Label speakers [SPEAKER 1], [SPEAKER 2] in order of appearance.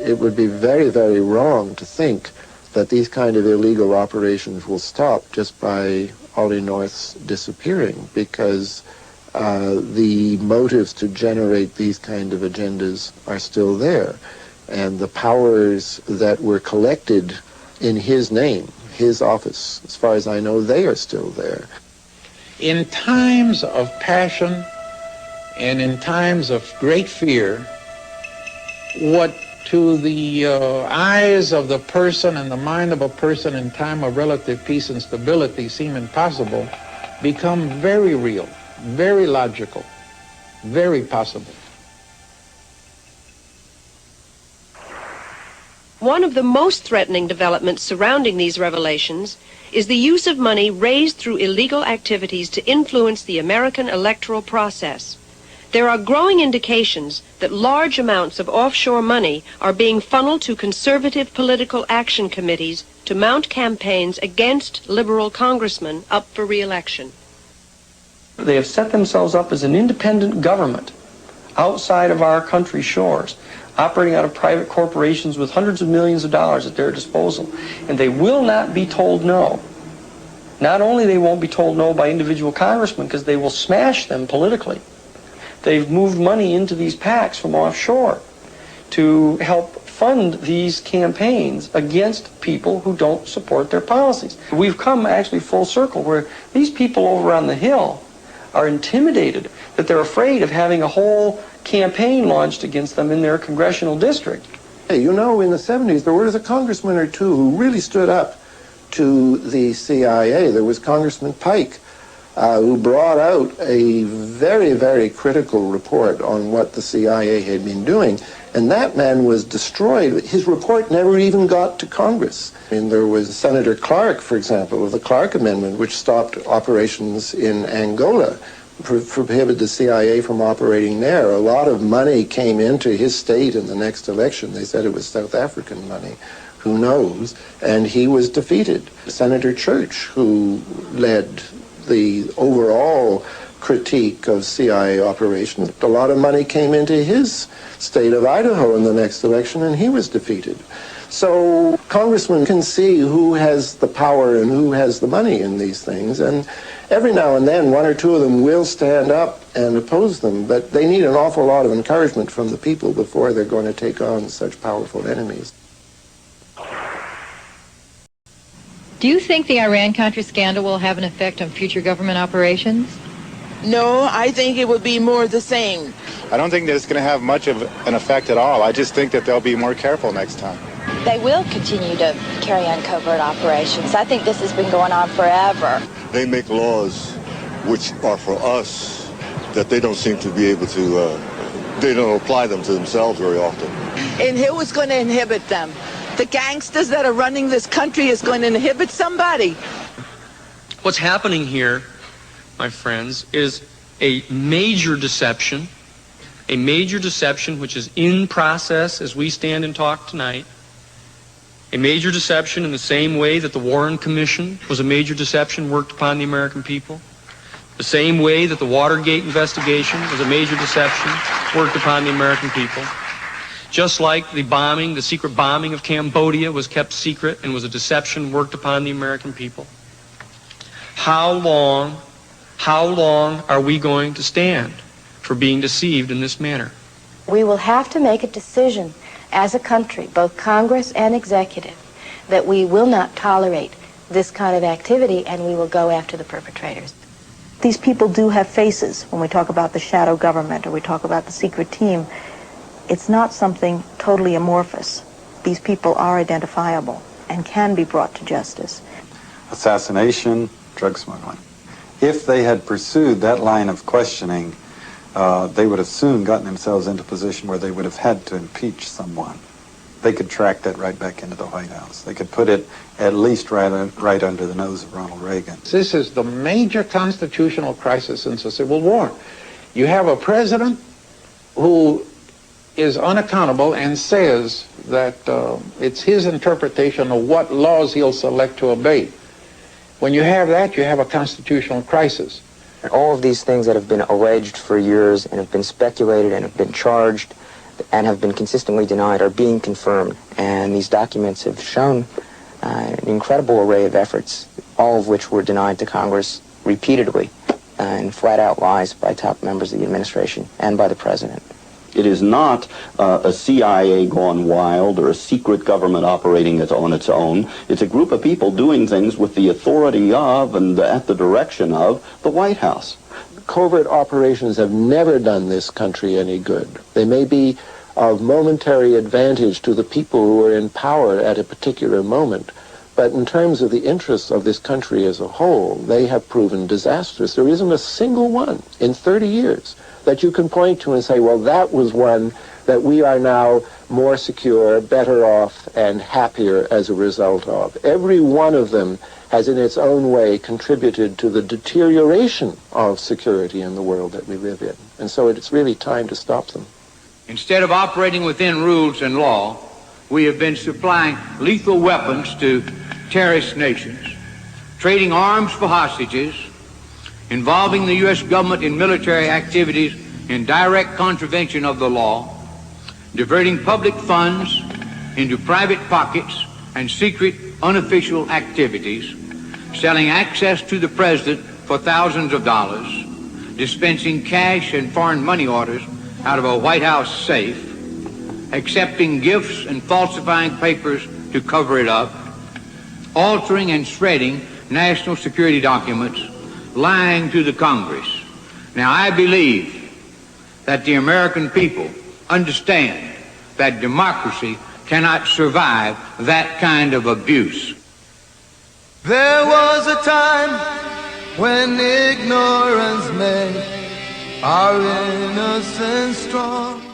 [SPEAKER 1] it would be very, very wrong to think that these kind of illegal operations will stop just by Ollie North's disappearing, because the motives to generate these kind of agendas are still there. And the powers that were collected in his name, his office, as far as I know, they are still there.
[SPEAKER 2] In times of passion and in times of great fear, what to the eyes of the person and the mind of a person in time of relative peace and stability seem impossible, become very real, very logical, very possible.
[SPEAKER 3] One of the most threatening developments surrounding these revelations is the use of money raised through illegal activities to influence the American electoral process. There are growing indications that large amounts of offshore money are being funneled to conservative political action committees to mount campaigns against liberal congressmen up for re-election.
[SPEAKER 4] They have set themselves up as an independent government outside of our country's shores, operating out of private corporations with hundreds of millions of dollars at their disposal. And they will not be told no. Not only they won't be told no by individual congressmen, because they will smash them politically. They've moved money into these PACs from offshore to help fund these campaigns against people who don't support their policies. We've come actually full circle where these people over on the Hill are intimidated, that they're afraid of having a whole campaign launched against them in their congressional district.
[SPEAKER 1] Hey, you know, in the 70s, there was a congressman or two who really stood up to the CIA. There was Congressman Pike, who brought out a very, very critical report on what the CIA had been doing. And that man was destroyed. His report never even got to Congress. I mean, there was Senator Clark, for example, of the Clark Amendment, which stopped operations in Angola, prohibited the CIA from operating there. A lot of money came into his state in the next election. They said it was South African money. Who knows? And he was defeated. Senator Church, who led the overall critique of CIA operations, a lot of money came into his state of Idaho in the next election, and he was defeated. So congressmen can see who has the power and who has the money in these things, and every now and then one or two of them will stand up and oppose them, but they need an awful lot of encouragement from the people before they're going to take on such powerful enemies.
[SPEAKER 5] Do you think the Iran Contra scandal will have an effect on future government operations?
[SPEAKER 6] No, I think it would be more the same.
[SPEAKER 7] I don't think that it's going to have much of an effect at all. I just think that they'll be more careful next time.
[SPEAKER 8] They will continue to carry on covert operations. I think this has been going on forever.
[SPEAKER 9] They make laws which are for us that they don't seem to be able to, they don't apply them to themselves very often.
[SPEAKER 6] And who is going to inhibit them? The gangsters that are running this country is going to inhibit somebody.
[SPEAKER 10] What's happening here, my friends, is a major deception which is in process as we stand and talk tonight. A major deception in the same way that the Warren Commission was a major deception worked upon the American people. The same way that the Watergate investigation was a major deception worked upon the American people. Just like the bombing, the secret bombing of Cambodia was kept secret and was a deception worked upon the American people. How long are we going to stand for being deceived in this manner?
[SPEAKER 8] We will have to make a decision as a country, both Congress and executive, that we will not tolerate this kind of activity and we will go after the perpetrators.
[SPEAKER 11] These people do have faces when we talk about the shadow government or we talk about the secret team. It's not something totally amorphous. These people are identifiable and can be brought to justice.
[SPEAKER 12] Assassination, drug smuggling. If they had pursued that line of questioning, they would have soon gotten themselves into a position where they would have had to impeach someone. They could track that right back into the White House. They could put it at least right under the nose of Ronald Reagan.
[SPEAKER 2] This is the major constitutional crisis since the Civil War. You have a president who is unaccountable and says that it's his interpretation of what laws he'll select to obey. When you have that, you have a constitutional crisis.
[SPEAKER 13] All of these things that have been alleged for years and have been speculated and have been charged, and have been consistently denied are being confirmed. And these documents have shown an incredible array of efforts, all of which were denied to Congress repeatedly and flat-out lies by top members of the administration and by the president.
[SPEAKER 14] It is not a CIA gone wild or a secret government operating on its own. It's a group of people doing things with the authority of and at the direction of the White House.
[SPEAKER 1] Covert operations have never done this country any good. They may be of momentary advantage to the people who are in power at a particular moment, but in terms of the interests of this country as a whole, they have proven disastrous. There isn't a single one in 30 years that you can point to and say, well, that was one that we are now more secure, better off, and happier as a result of. Every one of them has in its own way contributed to the deterioration of security in the world that we live in. And so it's really time to stop them.
[SPEAKER 15] Instead of operating within rules and law, we have been supplying lethal weapons to terrorist nations, trading arms for hostages, involving the U.S. government in military activities in direct contravention of the law, diverting public funds into private pockets and secret unofficial activities, selling access to the president for thousands of dollars, dispensing cash and foreign money orders out of a White House safe, accepting gifts and falsifying papers to cover it up, altering and shredding national security documents, lying to the Congress. Now, I believe that the American people understand that democracy cannot survive that kind of abuse.
[SPEAKER 16] There was a time when ignorance made our innocence strong.